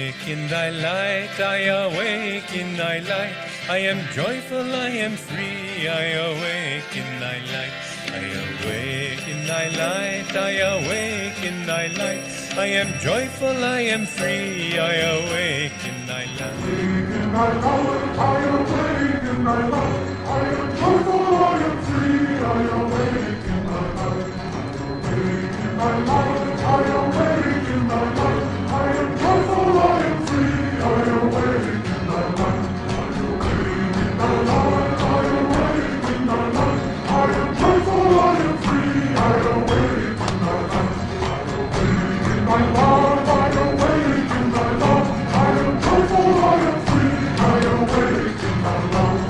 awake in thy light, I awake in thy light. I am joyful, I am free, I awake in thy light. I awake in thy light, I awake in thy light. I am joyful, I am free, I awake in thy light. Awake in thy light, I awake in thy light. I am joyful, I am free, I awake in thy light. Awake in thy light, I awake in thy light. I am joyful, I am free, I awake in thy light. I awake in thy light, I awake in thy light. I am joyful, I am free, I awake in thy light. I awake in thy light, I awake in thy light. I am joyful, I am free, I awake in thy light.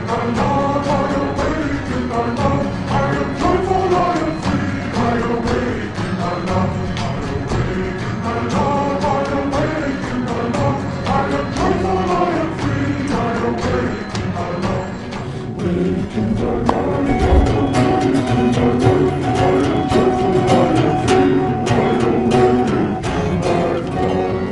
I awake in thy light, I awake in thy light. I am joyful, I am free, I awake in thy light. I awake in thy light, I awake in thy light. I am joyful, I am free, I awake in thy light. Awake in thy light, I awake in thy light. I am joyful, I am free, I awake in thy light.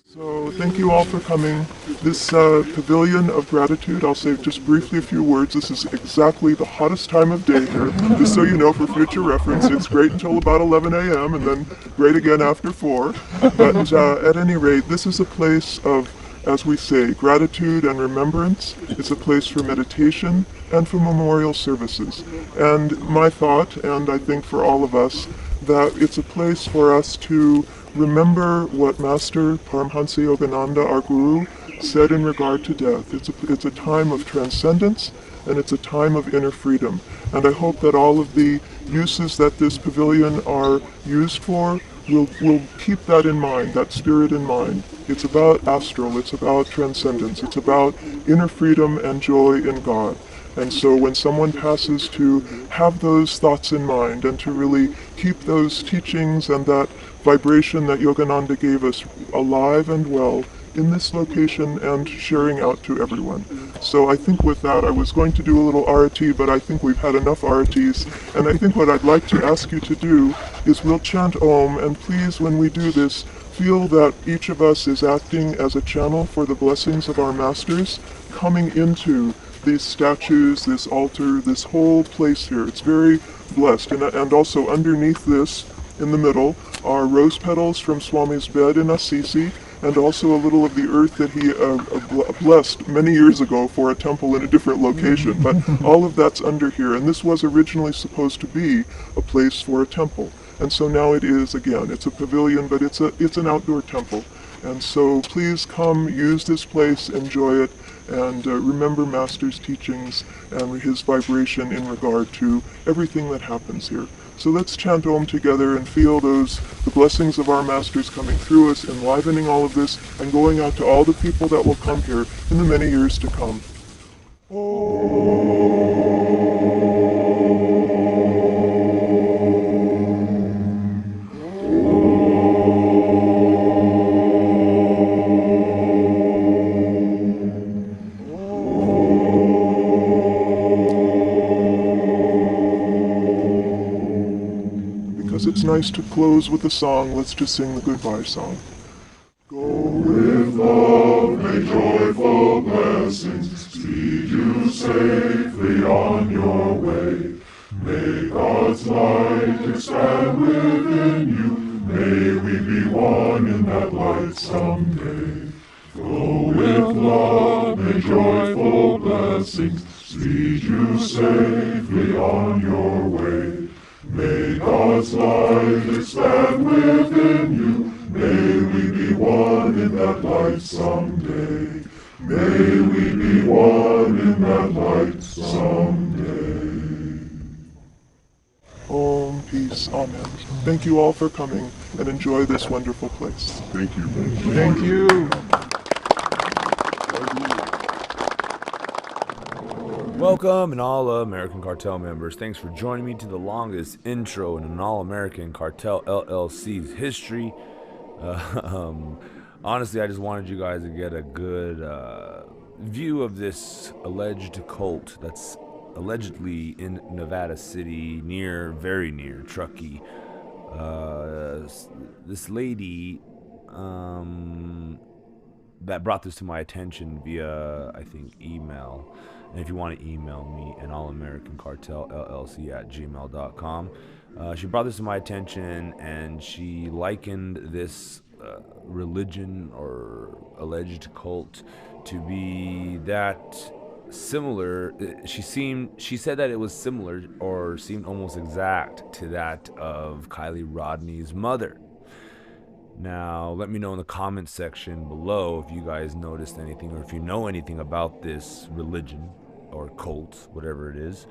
So thank you all for coming. This pavilion of gratitude, I'll say just briefly a few words. This is exactly the hottest time of day here. Just so you know, for future reference, it's great until about 11 a.m. and then great again after 4. But at any rate, this is a place of, as we say, gratitude and remembrance. It's a place for meditation and for memorial services. And my thought, and I think for all of us, that it's a place for us to remember what Master Paramhansa Yogananda, our Guru, said in regard to death. It's a time of transcendence, and it's a time of inner freedom. And I hope that all of the uses that this pavilion are used for will keep that in mind, that spirit in mind. It's about astral, it's about transcendence, it's about inner freedom and joy in God. And so when someone passes, to have those thoughts in mind and to really keep those teachings and that vibration that Yogananda gave us alive and well in this location and sharing out to everyone. So I think with that, I was going to do a little arati, but I think we've had enough aratis. And I think what I'd like to ask you to do is we'll chant Om, and please, when we do this, feel that each of us is acting as a channel for the blessings of our masters coming into these statues, this altar, this whole place here. It's very blessed. And also underneath this, in the middle, are rose petals from Swami's bed in Assisi, and also a little of the earth that he blessed many years ago for a temple in a different location. But all of that's under here, and this was originally supposed to be a place for a temple. And so now it is again. It's a pavilion, but it's an outdoor temple. And so please come, use this place, enjoy it, and remember Master's teachings and his vibration in regard to everything that happens here. So let's chant Om together and feel the blessings of our Masters coming through us, enlivening all of this, and going out to all the people that will come here in the many years to come. It's nice to close with a song. Let's just sing the goodbye song. Go with love, may joyful blessings speed you safely on your way. May God's light expand within you. May we be one in that light someday. Go with love, may joyful blessings speed you safely on your way. May God's light expand within you. May we be one in that light someday. May we be one in that light someday. Om, peace, amen. Thank you all for coming, and enjoy this wonderful place. Thank you. Thank you. Welcome, and all American Cartel members. Thanks for joining me to the longest intro in an all-American Cartel LLC's history. Honestly, I just wanted you guys to get a good view of this alleged cult that's allegedly in Nevada City, very near Truckee. This lady that brought this to my attention via, I think, email. And if you want to email me, an allamericancartelllc@gmail.com. She brought this to my attention, and she likened this religion or alleged cult to be that similar. She said that it was similar or seemed almost exact to that of Kylie Rodney's mother. Now, let me know in the comment section below if you guys noticed anything or if you know anything about this religion or cult, whatever it is.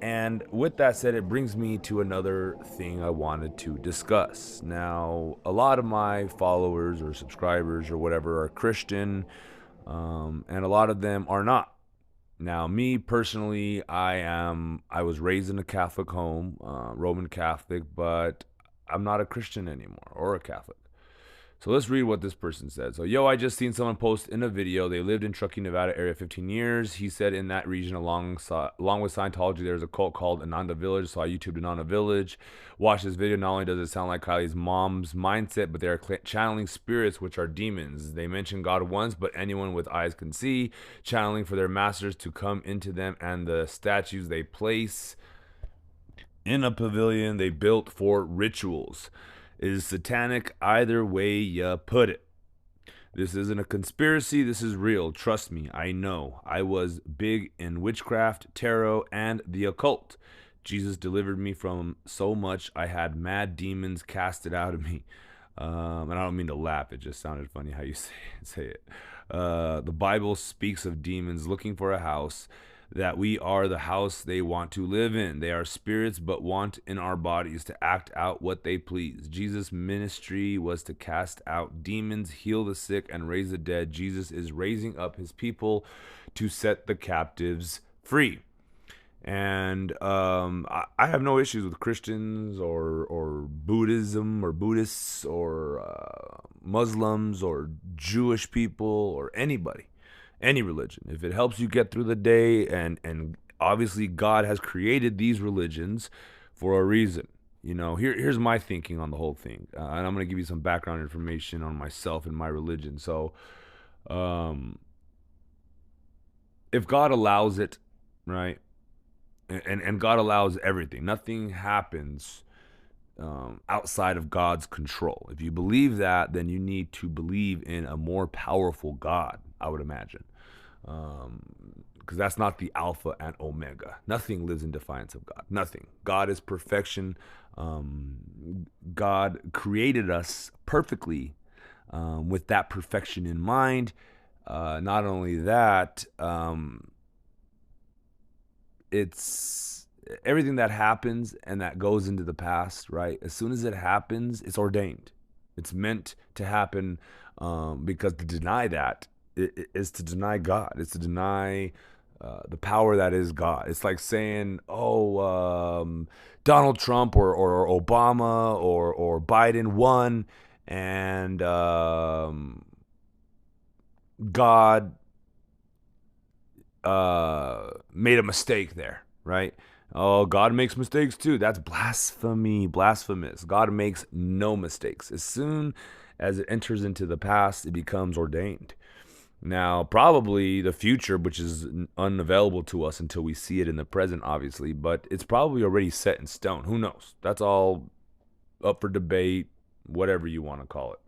And with that said, it brings me to another thing I wanted to discuss. Now, a lot of my followers or subscribers or whatever are Christian, and a lot of them are not. Now, me personally, I was raised in a Catholic home, Roman Catholic, but I'm not a Christian anymore or a Catholic. So let's read what this person said. So, I just seen someone post in a video. They lived in Truckee, Nevada area 15 years. He said in that region, along with Scientology, there's a cult called Ananda Village. So I YouTubed Ananda Village. Watch this video. Not only does it sound like Kylie's mom's mindset, but they are channeling spirits, which are demons. They mention God once, but anyone with eyes can see. Channeling for their masters to come into them, and the statues they place in a pavilion they built for rituals. It is satanic either way you put it. This isn't a conspiracy. This is real. Trust me, I know. I was big in witchcraft, tarot, and the occult. Jesus delivered me from so much. I had mad demons casted out of me. And I don't mean to laugh. It just sounded funny how you say it. The Bible speaks of demons looking for a house, that we are the house they want to live in. They are spirits, but want in our bodies to act out what they please. Jesus' ministry was to cast out demons, heal the sick, and raise the dead. Jesus is raising up his people to set the captives free. And I have no issues with Christians or Buddhism or Buddhists or Muslims or Jewish people or anybody. Any religion. If it helps you get through the day, and obviously God has created these religions for a reason. Here's my thinking on the whole thing. And I'm going to give you some background information on myself and my religion. So, if God allows it, right, and God allows everything, nothing happens outside of God's control. If you believe that, then you need to believe in a more powerful God, I would imagine. Because that's not the Alpha and Omega. Nothing lives in defiance of God. Nothing. God is perfection. God created us perfectly with that perfection in mind. Not only that, it's everything that happens and that goes into the past, right? As soon as it happens, it's ordained. It's meant to happen, because to deny that is to deny God. It's to deny the power that is God. It's like saying, Donald Trump or Obama or Biden won, and God made a mistake there, right? Oh, God makes mistakes too. That's blasphemy, blasphemous. God makes no mistakes. As soon as it enters into the past, it becomes ordained. Now, probably the future, which is unavailable to us until we see it in the present, obviously, but it's probably already set in stone. Who knows? That's all up for debate, whatever you want to call it.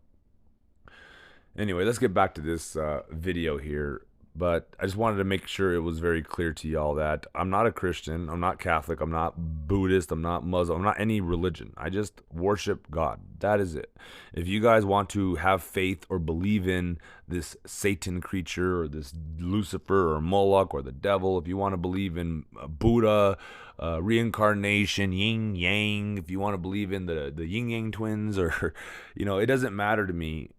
Anyway, let's get back to this video here. But I just wanted to make sure it was very clear to y'all that I'm not a Christian, I'm not Catholic, I'm not Buddhist, I'm not Muslim, I'm not any religion. I just worship God. That is it. If you guys want to have faith or believe in this Satan creature or this Lucifer or Moloch or the devil, if you want to believe in Buddha, reincarnation, yin yang, if you want to believe in the yin yang twins, or it doesn't matter to me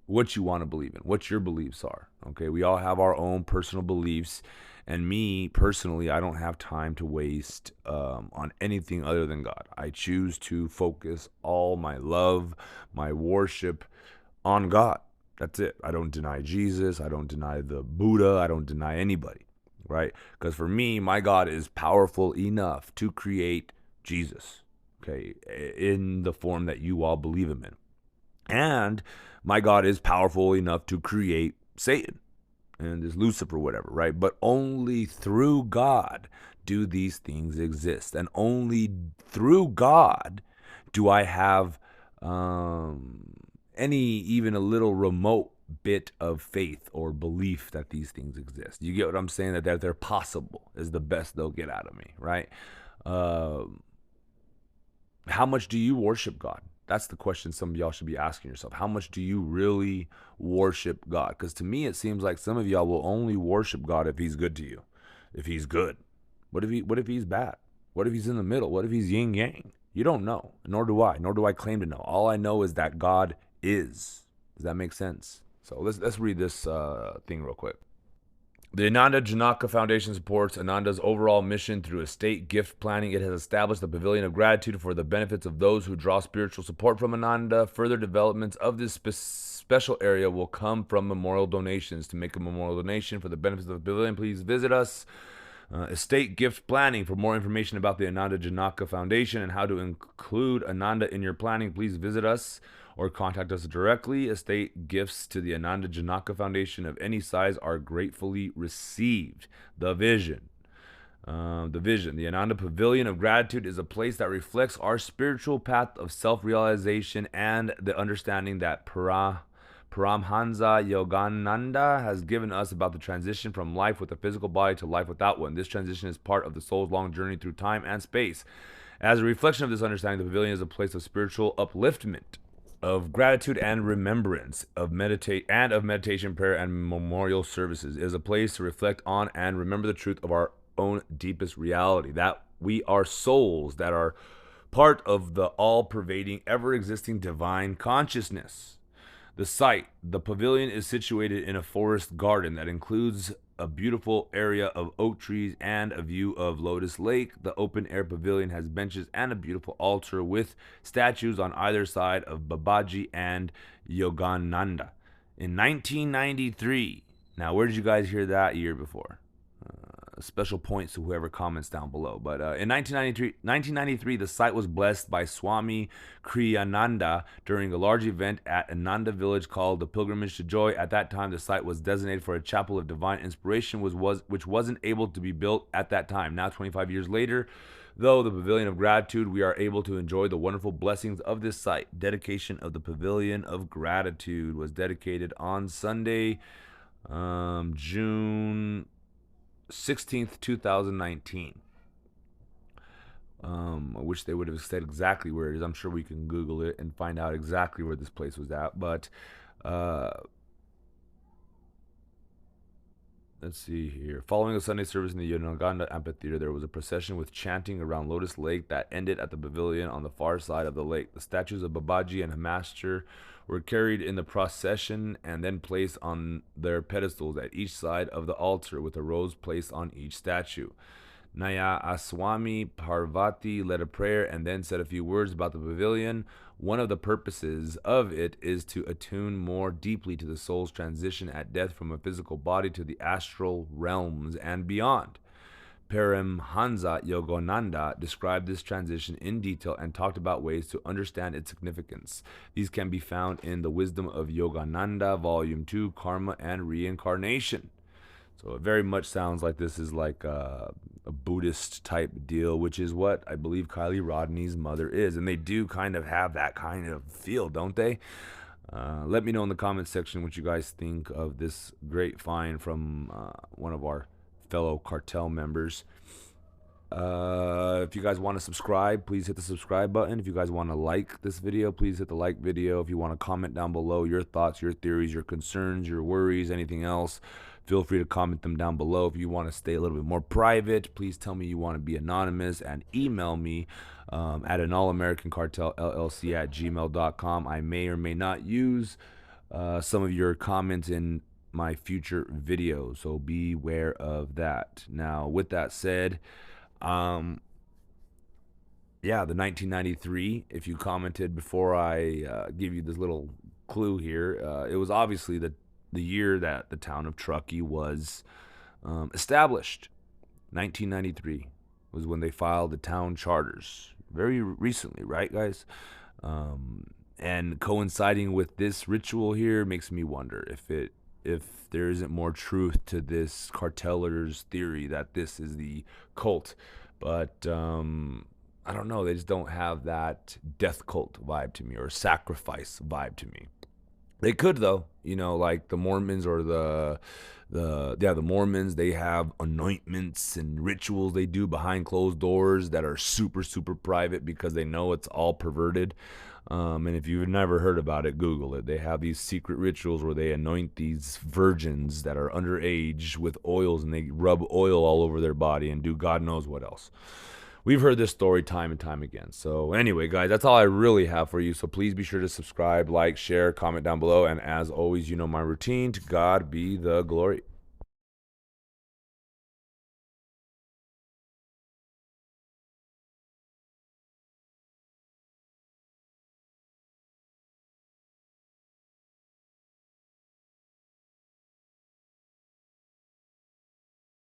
what you want to believe in, what your beliefs are. Okay, we all have our own personal beliefs, and me personally, I don't have time to waste on anything other than God. I choose to focus all my love, my worship on God. That's it. I don't deny Jesus. I don't deny the Buddha. I don't deny anybody, right? Because for me, my God is powerful enough to create Jesus. okay, in the form that you all believe him in. And my God is powerful enough to create Satan and this Lucifer, whatever, right? But only through God do these things exist. And only through God do I have any, even a little remote bit of faith or belief that these things exist. You get what I'm saying? That they're possible is the best they'll get out of me, right? How much do you worship God? That's the question some of y'all should be asking yourself. How much do you really worship God? Because to me, it seems like some of y'all will only worship God if he's good to you. If he's good. What if he's bad? What if he's in the middle? What if he's yin yang? You don't know, nor do I claim to know. All I know is that God is. Does that make sense? So let's read this thing real quick. The Ananda Janaka Foundation supports Ananda's overall mission through estate gift planning. It has established the Pavilion of Gratitude for the benefits of those who draw spiritual support from Ananda. Further developments of this special area will come from memorial donations. To make a memorial donation for the benefits of the Pavilion, please visit us. Estate gift planning. For more information about the Ananda Janaka Foundation and how to include Ananda in your planning, please visit us or contact us directly. Estate gifts to the Ananda Janaka Foundation of any size are gratefully received. The vision. The Ananda Pavilion of Gratitude is a place that reflects our spiritual path of self-realization and the understanding that Paramhansa Yogananda has given us about the transition from life with a physical body to life without one. This transition is part of the soul's long journey through time and space. As a reflection of this understanding, the pavilion is a place of spiritual upliftment, of gratitude and remembrance, of meditation, prayer, and memorial services. It is a place to reflect on and remember the truth of our own deepest reality, that we are souls that are part of the all-pervading, ever-existing divine consciousness. The site, the pavilion, is situated in a forest garden that includes a beautiful area of oak trees and a view of Lotus Lake. The open-air pavilion has benches and a beautiful altar with statues on either side of Babaji and Yogananda. In 1993, now where did you guys hear that year before? Special points to whoever comments down below. But in 1993, the site was blessed by Swami Kriyananda during a large event at Ananda village called the Pilgrimage to Joy. At that time, the site was designated for a chapel of divine inspiration, which wasn't able to be built at that time. Now, 25 years later, though, the Pavilion of Gratitude, we are able to enjoy the wonderful blessings of this site. Dedication of the Pavilion of Gratitude was dedicated on Sunday, June 16th, 2019. I wish they would have said exactly where it is. I'm sure we can Google it and find out exactly where this place was at. But let's see here. Following a Sunday service in the Yogananda Amphitheater, there was a procession with chanting around Lotus Lake that ended at the pavilion on the far side of the lake. The statues of Babaji and Master were carried in the procession and then placed on their pedestals at each side of the altar, with a rose placed on each statue. Naya Aswami Parvati led a prayer and then said a few words about the pavilion. One of the purposes of it is to attune more deeply to the soul's transition at death from a physical body to the astral realms and beyond. Paramhansa Yogananda described this transition in detail and talked about ways to understand its significance. These can be found in The Wisdom of Yogananda, Volume 2, Karma and Reincarnation. So it very much sounds like this is like a Buddhist type deal, which is what I believe Kylie Rodney's mother is. And they do kind of have that kind of feel, don't they? Let me know in the comments section what you guys think of this great find from one of our fellow cartel members. If you guys want to subscribe, please hit the subscribe button. If you guys want to like this video, please hit the like video. If you want to comment down below your thoughts, your theories, your concerns, your worries, anything else, feel free to comment them down below. If you want to stay a little bit more private, please tell me you want to be anonymous and email me at an allamericancartelllc@gmail.com. I may or may not use some of your comments in my future videos, so beware of that. Now, with that said, the 1993, if you commented before I give you this little clue here, it was obviously the year that the town of Truckee was established. 1993 was when they filed the town charters. very recently, right, guys? And coinciding with this ritual here makes me wonder if there isn't more truth to this cartellers theory that this is the cult. But I don't know. They just don't have that death cult vibe to me or sacrifice vibe to me. They could though, like the Mormons or the Mormons. They have anointments and rituals they do behind closed doors that are super super private because they know it's all perverted. And if you've never heard about it, Google it. They have these secret rituals where they anoint these virgins that are underage with oils, and they rub oil all over their body and do God knows what else. We've heard this story time and time again. So anyway, guys, that's all I really have for you. So please be sure to subscribe, like, share, comment down below. And as always, you know my routine. To God be the glory.